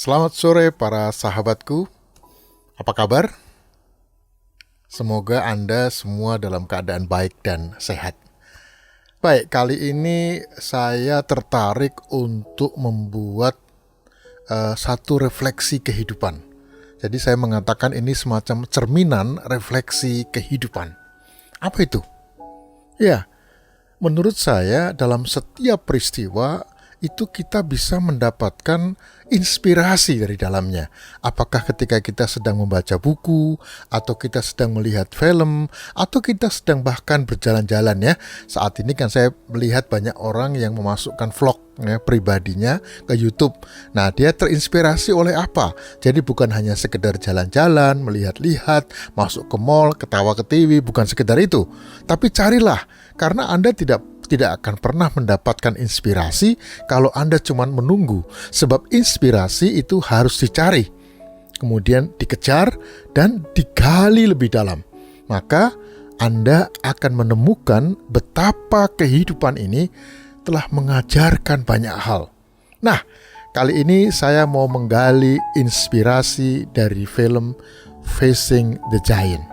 Selamat sore para sahabatku, apa kabar? Semoga Anda semua dalam keadaan baik dan sehat. Baik, kali ini saya tertarik untuk membuat satu refleksi kehidupan. Jadi saya mengatakan ini semacam cerminan refleksi kehidupan. Apa itu? Ya, menurut saya dalam setiap peristiwa itu kita bisa mendapatkan inspirasi dari dalamnya. Apakah ketika kita sedang membaca buku, atau kita sedang melihat film, atau kita sedang bahkan berjalan-jalan ya. Saat ini kan saya melihat banyak orang yang memasukkan vlog ya, pribadinya ke YouTube. Nah, dia terinspirasi oleh apa? Jadi bukan hanya sekedar jalan-jalan, melihat-lihat, masuk ke mall, ketawa ke TV, bukan sekedar itu. Tapi carilah, karena Anda tidak akan pernah mendapatkan inspirasi kalau Anda cuma menunggu. Sebab inspirasi itu harus dicari, kemudian dikejar dan digali lebih dalam. Maka Anda akan menemukan betapa kehidupan ini telah mengajarkan banyak hal. Nah, kali ini saya mau menggali inspirasi dari film Facing the Giant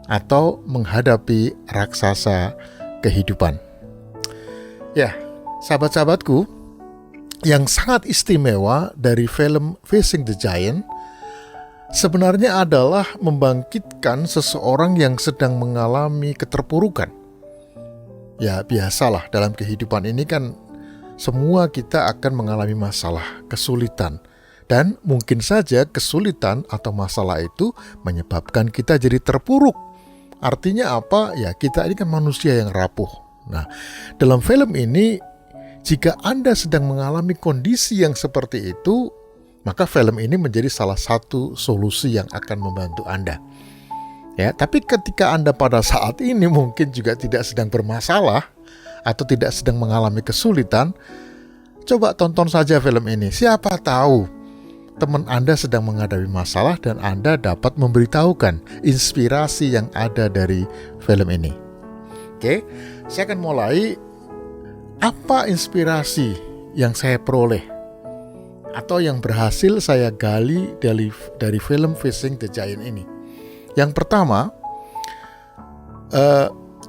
atau menghadapi raksasa kehidupan. Ya, sahabat-sahabatku, yang sangat istimewa dari film Facing the Giant sebenarnya adalah membangkitkan seseorang yang sedang mengalami keterpurukan. Ya, biasalah dalam kehidupan ini kan semua kita akan mengalami masalah, kesulitan. Dan mungkin saja kesulitan atau masalah itu menyebabkan kita jadi terpuruk. Artinya apa? Ya, kita ini kan manusia yang rapuh. Nah, dalam film ini, jika Anda sedang mengalami kondisi yang seperti itu, maka film ini menjadi salah satu solusi yang akan membantu Anda. Ya, tapi ketika Anda pada saat ini mungkin juga tidak sedang bermasalah atau tidak sedang mengalami kesulitan, coba tonton saja film ini. Siapa tahu teman Anda sedang menghadapi masalah dan Anda dapat memberitahukan inspirasi yang ada dari film ini. Oke, saya akan mulai. Apa inspirasi yang saya peroleh atau yang berhasil saya gali dari film Facing the Giant ini? Yang pertama,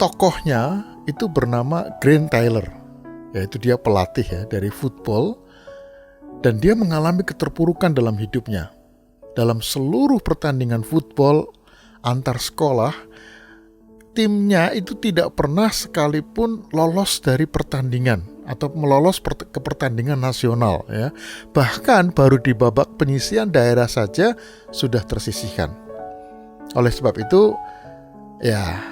tokohnya itu bernama Grant Taylor, yaitu dia pelatih ya dari football, dan dia mengalami keterpurukan dalam hidupnya. Dalam seluruh pertandingan football antar sekolah, timnya itu tidak pernah sekalipun lolos dari pertandingan atau melolos ke pertandingan nasional ya. Bahkan baru di babak penyisihan daerah saja sudah tersisihkan. Oleh sebab itu ya,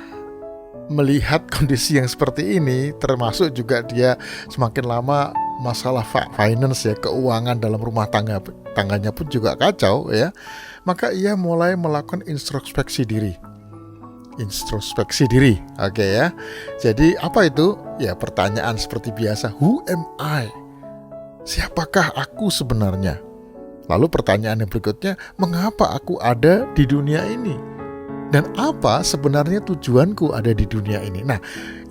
melihat kondisi yang seperti ini, termasuk juga dia semakin lama masalah finance ya, keuangan dalam rumah tangganya pun juga kacau ya. Maka ia mulai melakukan introspeksi diri. Oke ya. Jadi apa itu? Ya, pertanyaan seperti biasa, who am I? Siapakah aku sebenarnya? Lalu pertanyaan yang berikutnya, mengapa aku ada di dunia ini? Dan apa sebenarnya tujuanku ada di dunia ini? Nah,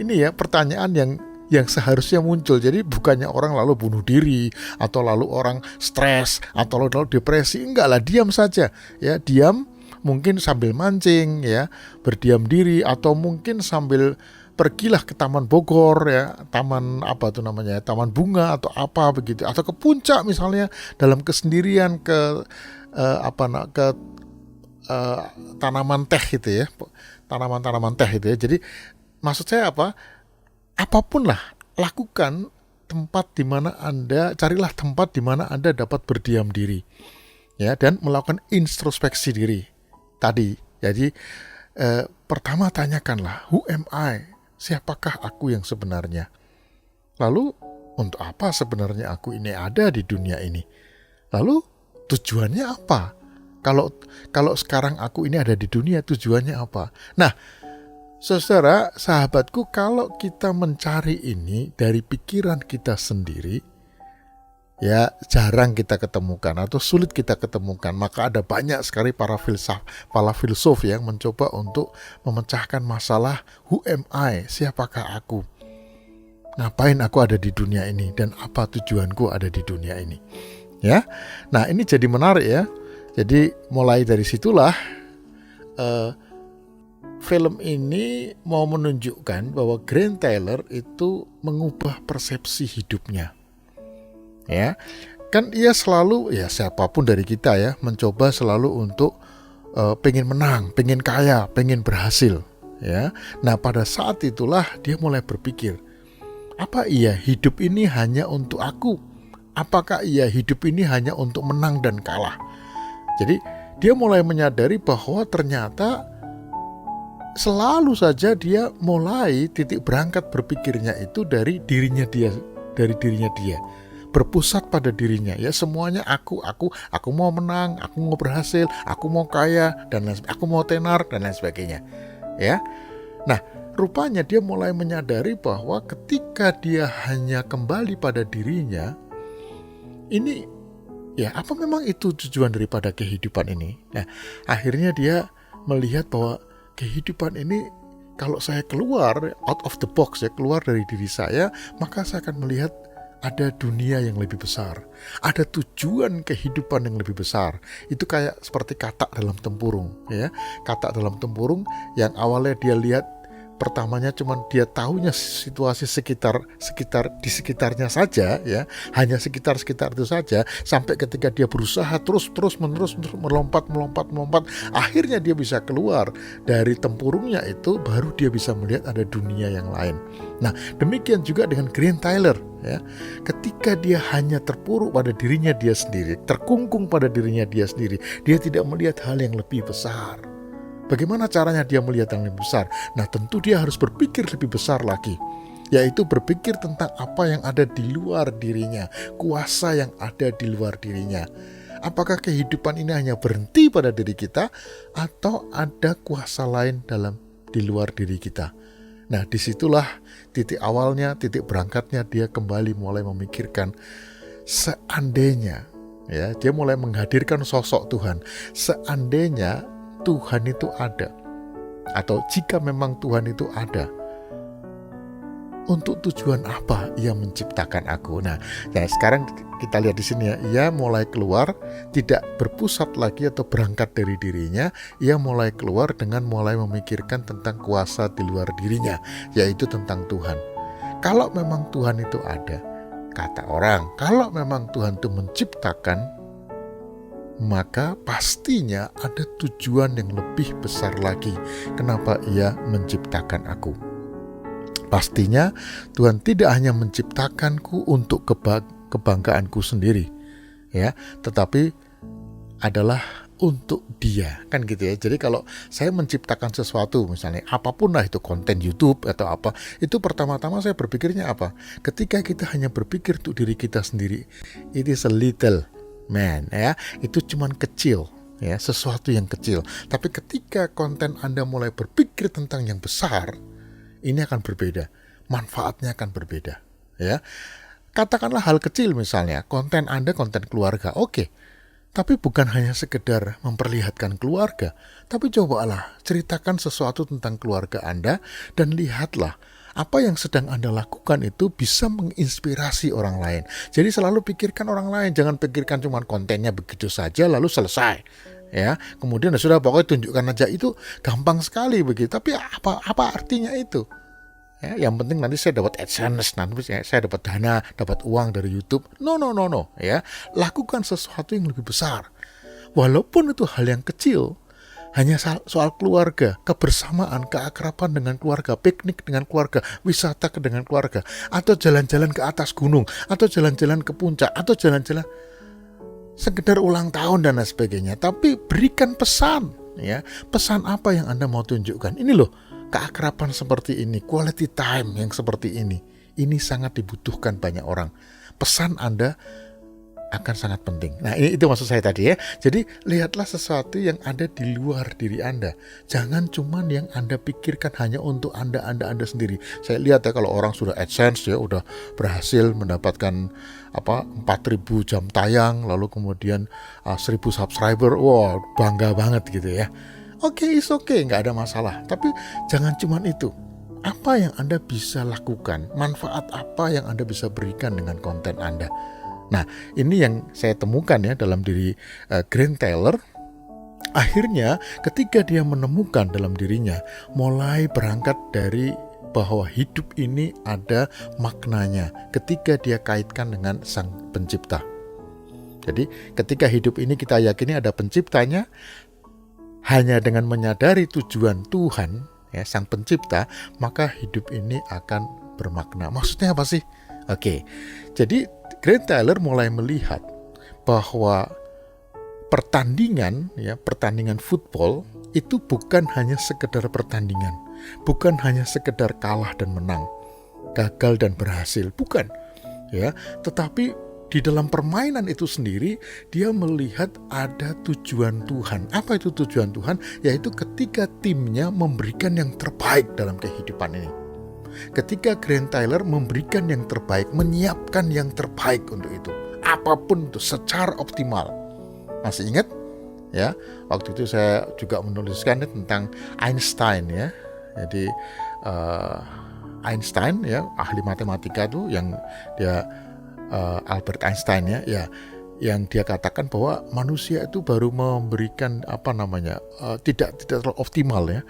ini ya pertanyaan yang seharusnya muncul. Jadi bukannya orang lalu bunuh diri, atau lalu orang stres, atau lalu depresi. Enggak lah, diam saja. Ya, diam. Mungkin sambil mancing ya, berdiam diri, atau mungkin sambil pergilah ke Taman Bogor ya, taman apa tuh namanya, taman bunga atau apa begitu, atau ke puncak misalnya dalam kesendirian ke tanaman teh gitu ya, tanaman teh itu ya. Jadi maksud saya apa? Apapun lah, lakukan carilah tempat di mana Anda dapat berdiam diri ya, dan melakukan introspeksi diri tadi. Jadi pertama tanyakanlah, who am I? Siapakah aku yang sebenarnya? Lalu untuk apa sebenarnya aku ini ada di dunia ini? Lalu tujuannya apa? Kalau sekarang aku ini ada di dunia, tujuannya apa? Nah, saudara, sahabatku, kalau kita mencari ini dari pikiran kita sendiri, ya jarang kita ketemukan atau sulit kita ketemukan. Maka ada banyak sekali para filsuf yang mencoba untuk memecahkan masalah who am I, siapakah aku, ngapain aku ada di dunia ini, dan apa tujuanku ada di dunia ini. Ya, nah ini jadi menarik ya. Jadi mulai dari situlah film ini mau menunjukkan bahwa Grant Taylor itu mengubah persepsi hidupnya. Ya, kan ia selalu, ya siapapun dari kita ya, mencoba selalu untuk pengen menang, pengen kaya, pengen berhasil. Ya, nah pada saat itulah dia mulai berpikir, apa iya hidup ini hanya untuk aku? Apakah iya hidup ini hanya untuk menang dan kalah? Jadi dia mulai menyadari bahwa ternyata selalu saja dia mulai titik berangkat berpikirnya itu dari dirinya dia, berpusat pada dirinya. Ya semuanya aku mau menang, aku mau berhasil, aku mau kaya dan aku mau tenar dan lain sebagainya. Ya. Nah, rupanya dia mulai menyadari bahwa ketika dia hanya kembali pada dirinya, ini ya apa memang itu tujuan daripada kehidupan ini? Nah, akhirnya dia melihat bahwa kehidupan ini kalau saya keluar out of the box, ya keluar dari diri saya, maka saya akan melihat ada dunia yang lebih besar, ada tujuan kehidupan yang lebih besar. Itu kayak seperti katak dalam tempurung, ya. Katak dalam tempurung yang awalnya dia lihat pertamanya cuman dia tahunya situasi sekitar di sekitarnya saja, ya, hanya sekitar itu saja, sampai ketika dia berusaha terus menerus melompat, akhirnya dia bisa keluar dari tempurungnya itu, baru dia bisa melihat ada dunia yang lain. Nah, demikian juga dengan Grant Taylor, ya. Ketika dia hanya terpuruk pada dirinya dia sendiri, terkungkung pada dirinya dia sendiri, dia tidak melihat hal yang lebih besar. Bagaimana caranya dia melihat yang lebih besar? Nah, tentu dia harus berpikir lebih besar lagi, yaitu berpikir tentang apa yang ada di luar dirinya, kuasa yang ada di luar dirinya. Apakah kehidupan ini hanya berhenti pada diri kita, atau ada kuasa lain di luar diri kita? Nah, disitulah titik awalnya, titik berangkatnya dia kembali mulai memikirkan, seandainya, ya, dia mulai menghadirkan sosok Tuhan. Seandainya Tuhan itu ada, atau jika memang Tuhan itu ada, untuk tujuan apa ia menciptakan aku? Nah, sekarang kita lihat di sini ya, ia mulai keluar, tidak berpusat lagi atau berangkat dari dirinya, ia mulai keluar dengan mulai memikirkan tentang kuasa di luar dirinya, yaitu tentang Tuhan. Kalau memang Tuhan itu ada, kata orang, kalau memang Tuhan itu menciptakan, maka pastinya ada tujuan yang lebih besar lagi kenapa ia menciptakan aku. Pastinya Tuhan tidak hanya menciptakanku untuk kebanggaanku sendiri, ya, tetapi adalah untuk Dia, kan gitu ya. Jadi kalau saya menciptakan sesuatu, misalnya apapun lah itu, konten YouTube atau apa, itu pertama-tama saya berpikirnya apa? Ketika kita hanya berpikir untuk diri kita sendiri, it is a little man, ya, itu cuman kecil, ya, sesuatu yang kecil. Tapi ketika konten Anda mulai berpikir tentang yang besar, ini akan berbeda, manfaatnya akan berbeda, ya. Katakanlah hal kecil, misalnya konten Anda konten keluarga, oke. Tapi bukan hanya sekedar memperlihatkan keluarga, tapi cobalah ceritakan sesuatu tentang keluarga Anda, dan lihatlah apa yang sedang Anda lakukan itu bisa menginspirasi orang lain. Jadi selalu pikirkan orang lain, jangan pikirkan cuma kontennya begitu saja lalu selesai. Ya, kemudian sudah pokoknya tunjukkan aja, itu gampang sekali begitu. Tapi apa artinya itu? Ya, yang penting nanti saya dapat AdSense, nanti saya dapat dana, dapat uang dari YouTube. No. Ya, lakukan sesuatu yang lebih besar. Walaupun itu hal yang kecil, hanya soal keluarga, kebersamaan, keakraban dengan keluarga, piknik dengan keluarga, wisata dengan keluarga, atau jalan-jalan ke atas gunung, atau jalan-jalan ke puncak, atau jalan-jalan sekedar ulang tahun dan lain sebagainya. Tapi berikan pesan, ya, pesan apa yang Anda mau tunjukkan. Ini loh, keakraban seperti ini, quality time yang seperti ini sangat dibutuhkan banyak orang. Pesan Anda akan sangat penting. Nah, itu maksud saya tadi, ya. Jadi lihatlah sesuatu yang ada di luar diri Anda. Jangan cuman yang Anda pikirkan hanya untuk Anda sendiri. Saya lihat ya, kalau orang sudah AdSense, ya udah berhasil mendapatkan 4.000 jam tayang, lalu kemudian 1.000 subscriber, wow, bangga banget gitu ya. Oke, it's okay, nggak ada masalah. Tapi jangan cuman itu. Apa yang Anda bisa lakukan? Manfaat apa yang Anda bisa berikan dengan konten Anda? Nah, ini yang saya temukan ya dalam diri Grant Taylor. Akhirnya ketika dia menemukan dalam dirinya, mulai berangkat dari bahwa hidup ini ada maknanya ketika dia kaitkan dengan Sang Pencipta. Jadi ketika hidup ini kita yakini ada penciptanya, hanya dengan menyadari tujuan Tuhan, ya, Sang Pencipta, maka hidup ini akan bermakna. Maksudnya apa sih? Oke, jadi Grant Taylor mulai melihat bahwa pertandingan football itu bukan hanya sekedar pertandingan, bukan hanya sekedar kalah dan menang, gagal dan berhasil, bukan, ya, tetapi di dalam permainan itu sendiri dia melihat ada tujuan Tuhan. Apa itu tujuan Tuhan? Yaitu ketika timnya memberikan yang terbaik dalam kehidupan ini. Ketika Grant Taylor memberikan yang terbaik, menyiapkan yang terbaik untuk itu, apapun itu secara optimal. Masih ingat? Ya, waktu itu saya juga menuliskan tentang Einstein ya. Jadi Einstein ya, ahli matematika itu yang dia Albert Einstein ya, yang dia katakan bahwa manusia itu baru memberikan tidak terlalu optimal ya.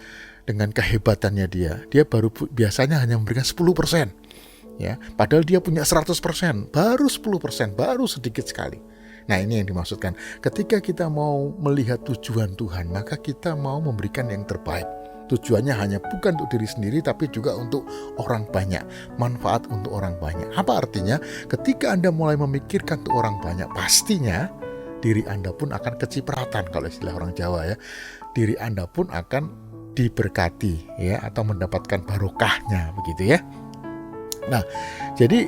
Dengan kehebatannya dia baru biasanya hanya memberikan 10%. Ya, padahal dia punya 100%, baru 10%, baru sedikit sekali. Nah, ini yang dimaksudkan. Ketika kita mau melihat tujuan Tuhan, maka kita mau memberikan yang terbaik. Tujuannya hanya bukan untuk diri sendiri, tapi juga untuk orang banyak. Manfaat untuk orang banyak. Apa artinya? Ketika Anda mulai memikirkan untuk orang banyak, pastinya diri Anda pun akan kecipratan, kalau istilah orang Jawa ya. Diri Anda pun akan diberkati ya, atau mendapatkan barokahnya, begitu ya. Nah, jadi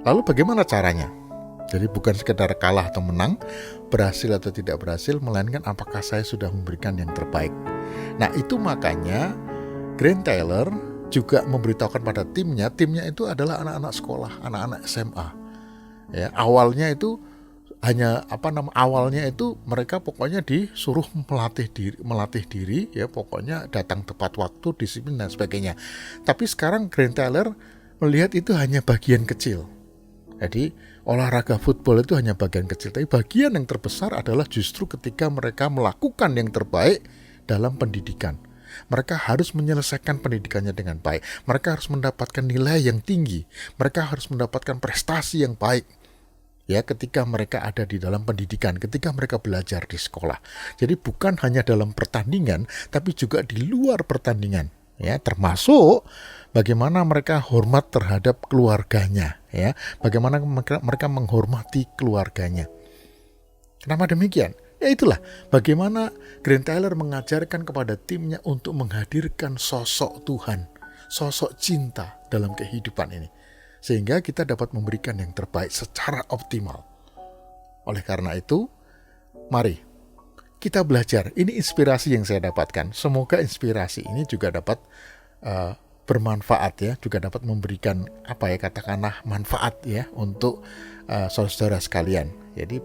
lalu bagaimana caranya? Jadi bukan sekedar kalah atau menang, berhasil atau tidak berhasil, melainkan apakah saya sudah memberikan yang terbaik. Nah, itu makanya Grant Taylor juga memberitahukan pada timnya itu adalah anak-anak sekolah, anak-anak SMA. Ya, awalnya itu awalnya itu mereka pokoknya disuruh melatih diri ya, pokoknya datang tepat waktu, disiplin dan sebagainya. Tapi sekarang Grant Taylor melihat itu hanya bagian kecil. Jadi olahraga football itu hanya bagian kecil, tapi bagian yang terbesar adalah justru ketika mereka melakukan yang terbaik dalam pendidikan. Mereka harus menyelesaikan pendidikannya dengan baik. Mereka harus mendapatkan nilai yang tinggi. Mereka harus mendapatkan prestasi yang baik. Ya, ketika mereka ada di dalam pendidikan, ketika mereka belajar di sekolah. Jadi bukan hanya dalam pertandingan, tapi juga di luar pertandingan. Ya, termasuk bagaimana mereka hormat terhadap keluarganya. Ya, bagaimana mereka menghormati keluarganya. Kenapa demikian? Ya itulah bagaimana Grant Taylor mengajarkan kepada timnya untuk menghadirkan sosok Tuhan, sosok cinta dalam kehidupan ini. Sehingga kita dapat memberikan yang terbaik secara optimal. Oleh karena itu, mari kita belajar. Ini inspirasi yang saya dapatkan. Semoga inspirasi ini juga dapat bermanfaat ya, juga dapat memberikan katakanlah manfaat ya untuk saudara sekalian. Jadi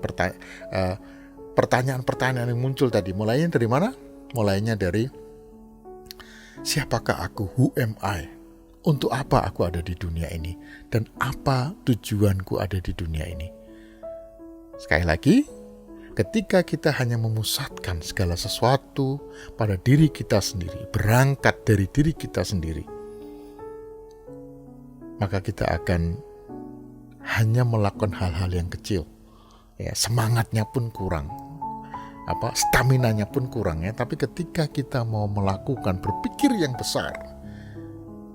pertanyaan-pertanyaan yang muncul tadi, mulainya dari mana? Mulainya dari siapakah aku? Who am I? Untuk apa aku ada di dunia ini? Dan apa tujuanku ada di dunia ini? Sekali lagi, ketika kita hanya memusatkan segala sesuatu pada diri kita sendiri, berangkat dari diri kita sendiri, maka kita akan hanya melakukan hal-hal yang kecil. Ya, semangatnya pun kurang. Staminanya pun kurang ya. Tapi ketika kita mau melakukan, berpikir yang besar,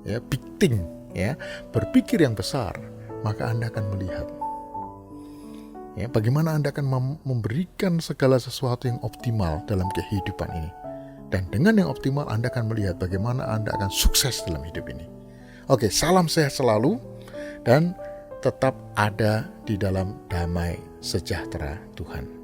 ya, big thing, ya, berpikir yang besar, maka Anda akan melihat ya, bagaimana Anda akan memberikan segala sesuatu yang optimal dalam kehidupan ini. Dan dengan yang optimal Anda akan melihat bagaimana Anda akan sukses dalam hidup ini. Oke, salam sehat selalu dan tetap ada di dalam damai sejahtera Tuhan.